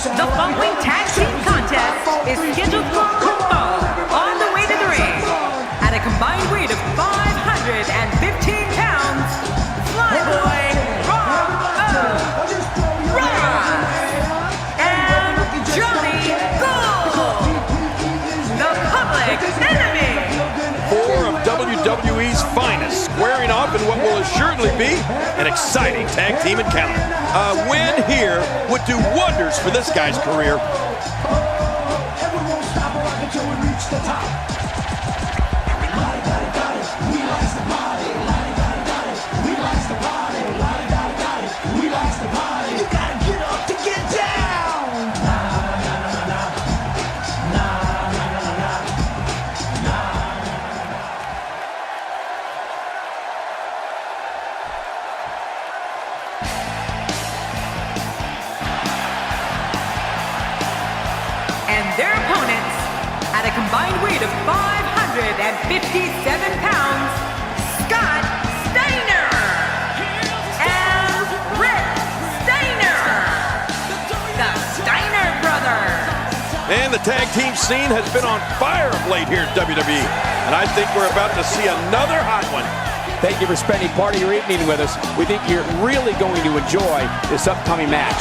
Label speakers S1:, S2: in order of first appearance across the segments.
S1: The following tag team contest is scheduled for one fall on the way to the ring. At a combined weight of 515 pounds, Flyboy Ross and Johnny Gold, the Public Enemy.
S2: Four of WWE's finest squaring off in what will assuredly be an exciting tag team encounter. A win here would do wonders for this guy's career.
S1: And their opponents, at a combined weight of 557 pounds, Scott Steiner and Rick Steiner, the Steiner brothers.
S2: And the tag team scene has been on fire of late here at WWE. And I think we're about to see another hot one.
S3: Thank you for spending part of your evening with us. We think you're really going to enjoy this upcoming match.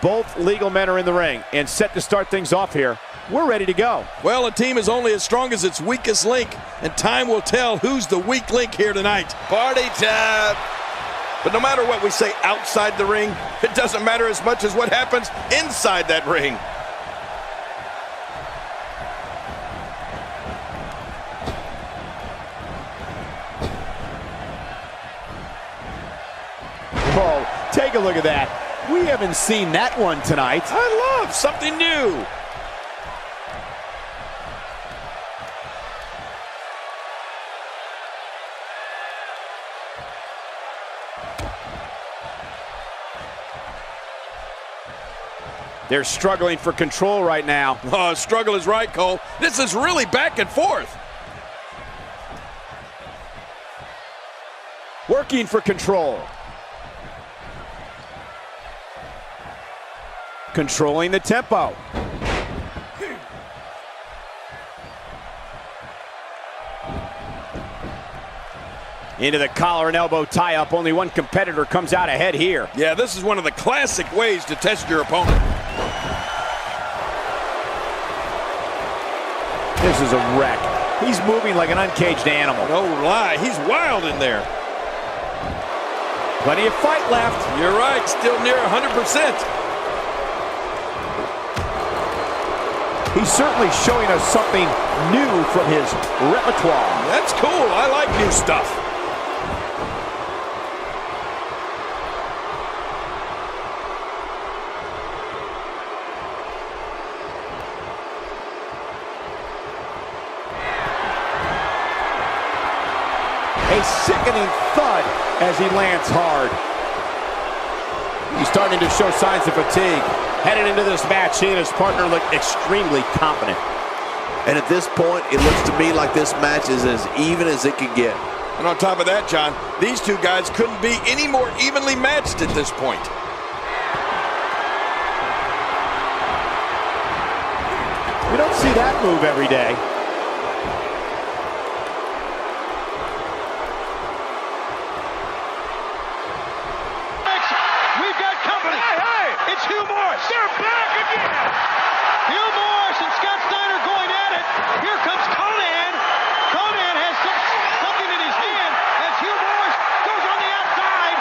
S3: Both legal men are in the ring and set to start things off here. We're ready to go.
S2: Well, a team is only as strong as its weakest link, and time will tell who's the weak link here tonight. Party time! But no matter what we say outside the ring, it doesn't matter as much as what happens inside that ring.
S3: Whoa, take a look at that. We haven't seen that one tonight.
S2: I love something new.
S3: They're struggling for control right now.
S2: Oh, struggle is right, Cole. This is really back and forth.
S3: Working for control. Controlling the tempo. Into the collar and elbow tie-up. Only one competitor comes out ahead here.
S2: Yeah, this is one of the classic ways to test your opponent.
S3: This is a wreck. He's moving like an uncaged animal.
S2: No lie, he's wild in there.
S3: Plenty of fight left.
S2: You're right, still near 100%.
S3: He's certainly showing us something new from his repertoire.
S2: That's cool. I like new stuff.
S3: A sickening thud as he lands hard. He's starting to show signs of fatigue. Headed into this match, he and his partner look extremely confident.
S4: And at this point, it looks to me like this match is as even as it could get.
S2: And on top of that, John, these two guys couldn't be any more evenly matched at this point.
S3: We don't see that move every day.
S5: We've got company. Hey, it's Hugh Morris. They're back again. Hugh Morris and Scott Steiner going at it. Here comes Conan. Conan has something in his hand as Hugh Morris goes on the outside.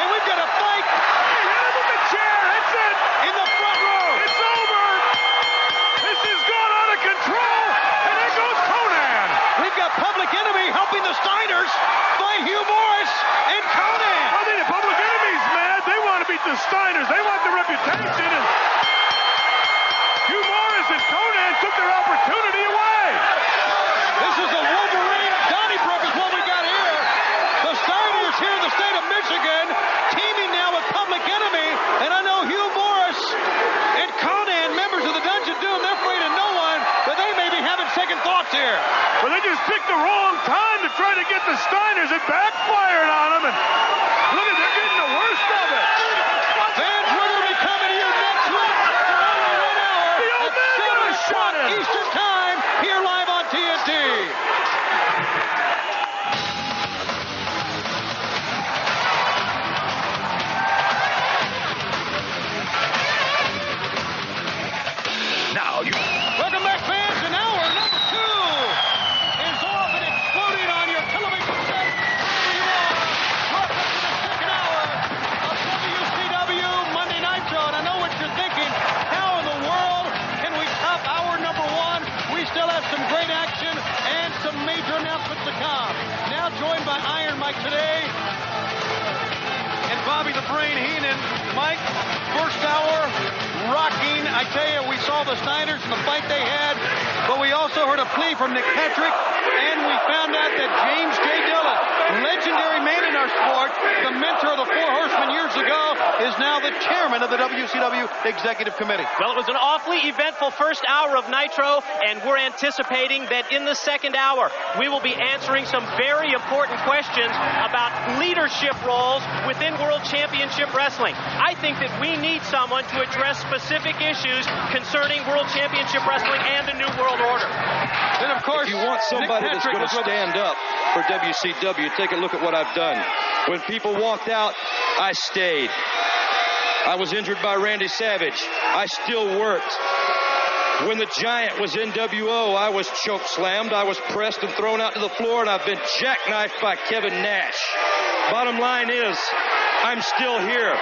S5: And we've got a fight. Hey, hit him with the chair. That's it. In the front row. It's over. This has gone out of control. And there goes Conan. We've got Public Enemy helping the Steiners fight Hugh Morris and Conan. I think the Public Enemy's mad. They want to beat the Steiners. They want the reputation. And Hugh Morris and Conan took their opportunity away. This is a spots here.
S6: But they just picked the wrong time to try to get the Steiners. It backfired on them. And look at, they're getting the worst of it.
S5: Fans, we're going to be coming to you next week for only 1 hour at 7 o'clock Eastern Time here live on TNT. Welcome back, fans, and hour number 2 is off and exploding on your television set. Here you are. Welcome to the second hour of WCW Monday Nitro. And I know what you're thinking. How in the world can we top hour number 1? We still have some great action and some major announcements to come. Now joined by Iron Mike today and Bobby the Brain Heenan. Mike, first hour, rocking. I tell you, we saw the Steiners and the fight they had, but we also heard a plea from Nick Patrick, and we found out that James J. Dillon, legendary man in our sport, the mentor of the Four Horsemen years ago, is now the chairman of the WCW Executive Committee.
S7: Well, it was an awfully eventful first hour of Nitro, and we're anticipating that in the second hour, we will be answering some very important questions about leadership roles within World Championship Wrestling. I think that we need someone to address specific issues concerning World Championship Wrestling and the New World Order.
S5: Then, of course,
S8: if you want somebody that's going to stand up for WCW, take a look at what I've done. When people walked out, I stayed. I was injured by Randy Savage. I still worked. When the Giant was NWO, I was choke slammed, I was pressed and thrown out to the floor, and I've been jackknifed by Kevin Nash. Bottom line is, I'm still here.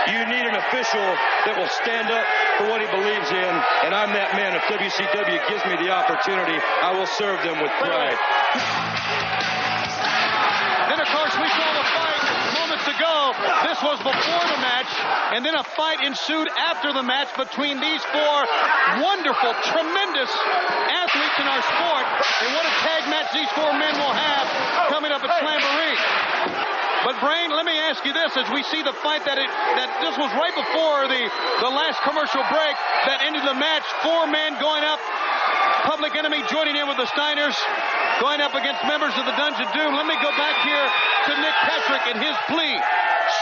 S8: You need an official that will stand up for what he believes in, and I'm that man. If WCW gives me the opportunity, I will serve them with pride.
S5: Then, of course, we saw the fight moments ago. This was before the match, and then a fight ensued after the match between these 4 wonderful, tremendous athletes in our sport. And what a tag match these 4 men will have coming up at Slamboree. But, Brain, let me ask you this. As we see the fight that this was right before the last commercial break that ended the match. 4 men going up. Public Enemy joining in with the Steiners, going up against members of the Dungeon Doom. Let me go back here to Nick Patrick and his plea.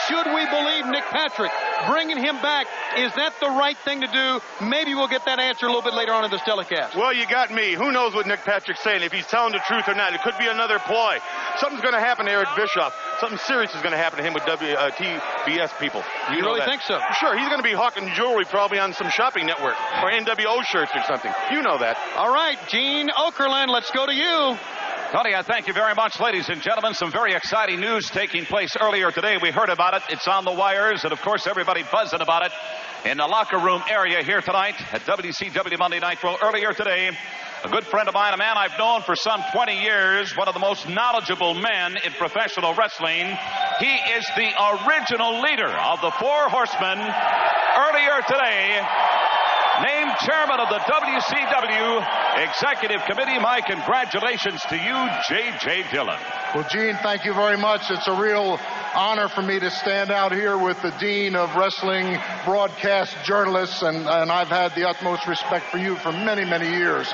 S5: Should we believe Nick Patrick? Bringing him back, is that the right thing to do? Maybe we'll get that answer a little bit later on in this telecast.
S6: Well, you got me. Who knows what Nick Patrick's saying, if he's telling the truth or not. It could be another ploy. Something's going to happen to Eric Bischoff. Something serious is going to happen to him with TBS people.
S5: You really think so?
S6: Sure. He's going to be hawking jewelry probably on some shopping network or NWO shirts or something. You know that.
S5: All right, Gene Okerlund, let's go to you.
S9: Tony, I thank you very much, ladies and gentlemen. Some very exciting news taking place earlier today. We heard about it. It's on the wires, and, of course, everybody buzzing about it in the locker room area here tonight at WCW Monday Nitro. Earlier today, a good friend of mine, a man I've known for some 20 years, one of the most knowledgeable men in professional wrestling. He is the original leader of the Four Horsemen. Earlier today, named chairman of the WCW Executive Committee. My congratulations to you, J.J. Dillon.
S10: Well, Gene, thank you very much. It's a real honor for me to stand out here with the Dean of Wrestling Broadcast Journalists, and I've had the utmost respect for you for many, many years.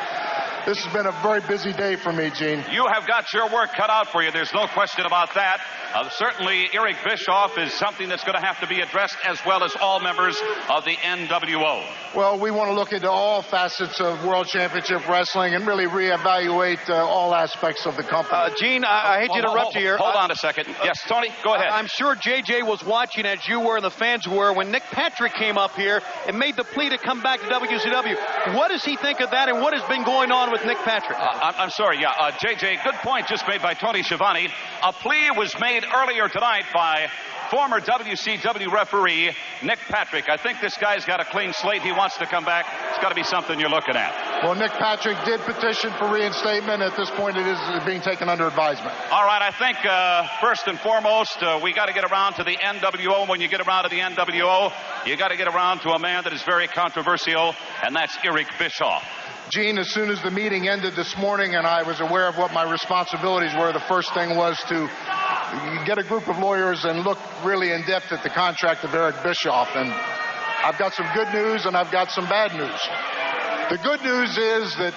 S10: This has been a very busy day for me, Gene.
S9: You have got your work cut out for you. There's no question about that. Certainly, Eric Bischoff is something that's going to have to be addressed, as well as all members of the NWO.
S10: Well, we want to look into all facets of World Championship Wrestling and really reevaluate all aspects of the company.
S5: Gene, I hate to interrupt you here.
S9: Hold on a second. Yes, Tony, go ahead.
S5: I'm sure JJ was watching, as you were and the fans were, when Nick Patrick came up here and made the plea to come back to WCW. What does he think of that, and what has been going on with Nick Patrick?
S9: I'm sorry, yeah. JJ, good point just made by Tony Schiavone. A plea was made earlier tonight by former WCW referee Nick Patrick. I think this guy's got a clean slate. He wants to come back. It's got to be something you're looking at.
S10: Well, Nick Patrick did petition for reinstatement. At this point, it is being taken under advisement.
S9: All right, I think first and foremost, we got to get around to the NWO. When you get around to the NWO, you got to get around to a man that is very controversial, and that's Eric Bischoff.
S10: Gene, as soon as the meeting ended this morning and I was aware of what my responsibilities were, the first thing was to get a group of lawyers and look really in depth at the contract of Eric Bischoff. And I've got some good news and I've got some bad news. The good news is that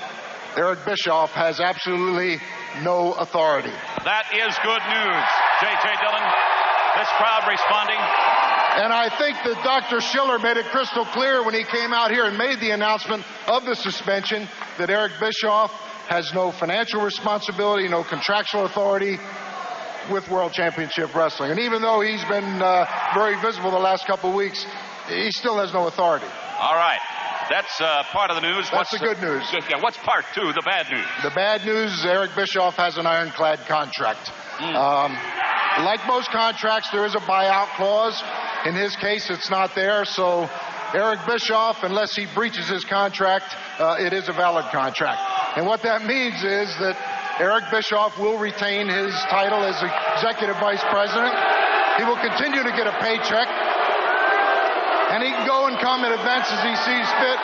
S10: Eric Bischoff has absolutely no authority.
S9: That is good news, J.J. Dillon. This crowd responding.
S10: And I think that Dr. Schiller made it crystal clear when he came out here and made the announcement of the suspension that Eric Bischoff has no financial responsibility, no contractual authority with World Championship Wrestling. And even though he's been very visible the last couple of weeks, he still has no authority.
S9: All right. That's part of the news.
S10: That's the good news.
S9: Yeah, what's part two, the bad news?
S10: The bad news is Eric Bischoff has an ironclad contract. Like most contracts, there is a buyout clause. In his case, it's not there. So Eric Bischoff, unless he breaches his contract, it is a valid contract. And what that means is that Eric Bischoff will retain his title as Executive Vice President. He will continue to get a paycheck. And he can go and come at events as he sees fit,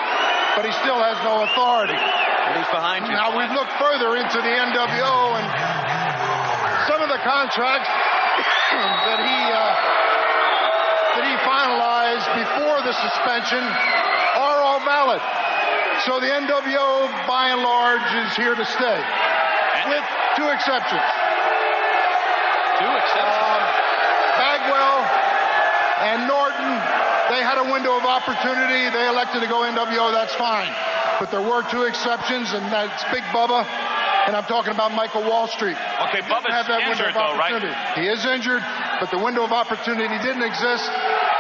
S10: but he still has no authority.
S7: And he's behind you.
S10: Now, we've looked further into the NWO, and some of the contracts that he finalized before the suspension are all valid. So the NWO, by and large, is here to stay, with two exceptions. Bagwell and Norton, they had a window of opportunity. They elected to go NWO. That's fine. But there were two exceptions, and that's Big Bubba, and I'm talking about Michael Wall Street.
S9: Okay, Bubba's injured, though, right?
S10: He is injured, but the window of opportunity didn't exist.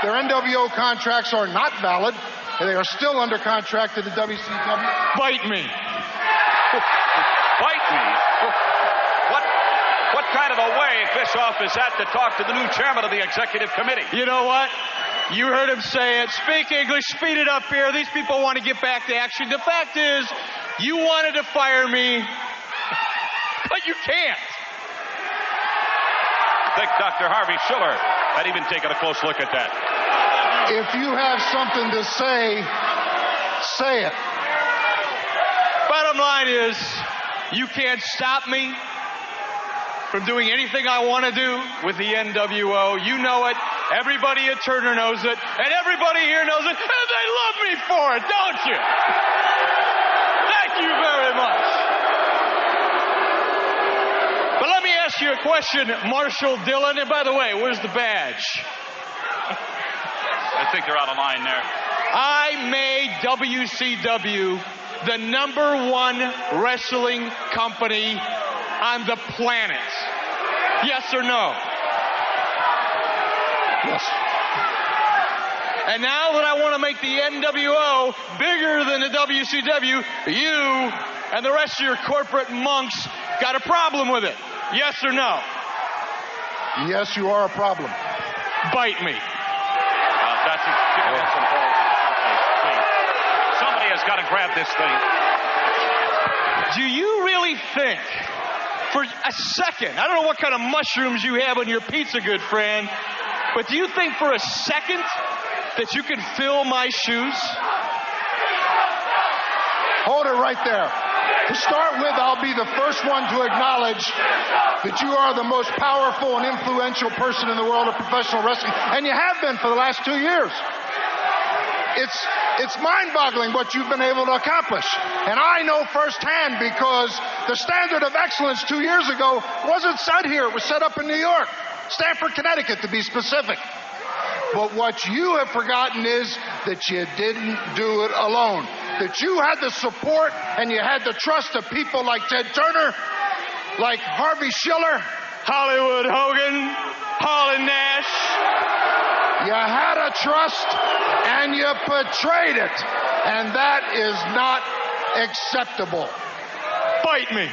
S10: Their NWO contracts are not valid, and they are still under contract to the WCW.
S11: Bite me.
S9: Bite me? What kind of a way Bischoff is at to talk to the new chairman of the executive committee?
S11: You know what? You heard him say it. Speak English, speed it up here. These people want to get back to action. The fact is, you wanted to fire me, but you can't.
S9: I think Dr. Harvey Schiller had even taken a close look at that.
S10: If you have something to say, say it.
S11: Bottom line is, you can't stop me from doing anything I want to do with the NWO. You know it. Everybody at Turner knows it. And everybody here knows it. And they love me for it, don't you? Thank you very much. But let me ask you a question, Marshall Dillon. And by the way, where's the badge?
S9: I think you're out of line there.
S11: I made WCW the #1 wrestling company on the planet. Yes or no?
S10: Yes.
S11: And now that I want to make the NWO bigger than the WCW, you and the rest of your corporate monks got a problem with it. Yes or no?
S10: Yes, you are a problem.
S11: Bite me.
S9: Somebody has got to grab this thing.
S11: Do you really think, for a second, I don't know what kind of mushrooms you have on your pizza, good friend, but do you think for a second that you can fill my shoes?
S10: Hold it right there. To start with, I'll be the first one to acknowledge that you are the most powerful and influential person in the world of professional wrestling, and you have been for the last 2 years. It's mind-boggling what you've been able to accomplish. And I know firsthand because the standard of excellence 2 years ago wasn't set here. It was set up in New York, Stamford, Connecticut, to be specific. But what you have forgotten is that you didn't do it alone. That you had the support and you had the trust of people like Ted Turner, like Harvey Schiller,
S11: Hollywood Hogan, Hall and Nash.
S10: You had a trust and you betrayed it. And that is not acceptable.
S11: Bite me.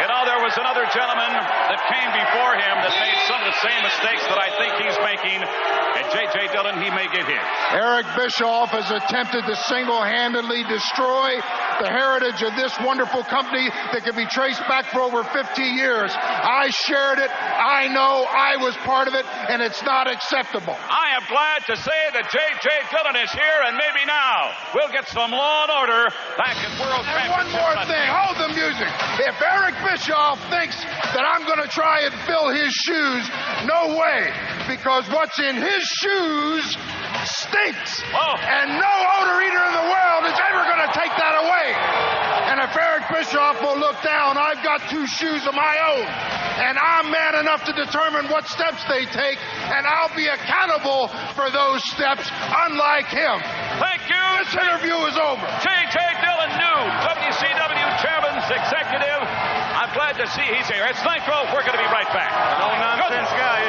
S9: You know, there was another gentleman that came before him that made some of the same mistakes that I think he's making. And J.J. Dillon, he may get his.
S10: Eric Bischoff has attempted to single-handedly destroy the heritage of this wonderful company that can be traced back for over 50 years. I shared it. I know I was part of it, and it's not acceptable.
S9: I am glad to say that J.J. Dillon is here, and maybe now we'll get some law and order back at World Championship.
S10: And one more thing. Hold the music. If Eric Bischoff thinks that I'm going to try and fill his shoes, no way. Because what's in his shoes stinks.
S9: Oh.
S10: And no odor eater in the world is ever going to take that away. And Bischoff will look down. I've got 2 shoes of my own, and I'm man enough to determine what steps they take, and I'll be accountable for those steps, unlike him.
S9: Thank you.
S10: This interview is over.
S9: J.J. Dillon, new WCW Chairman's Executive. I'm glad to see he's here. It's Nitro. We're going to be right back.
S6: No nonsense guy.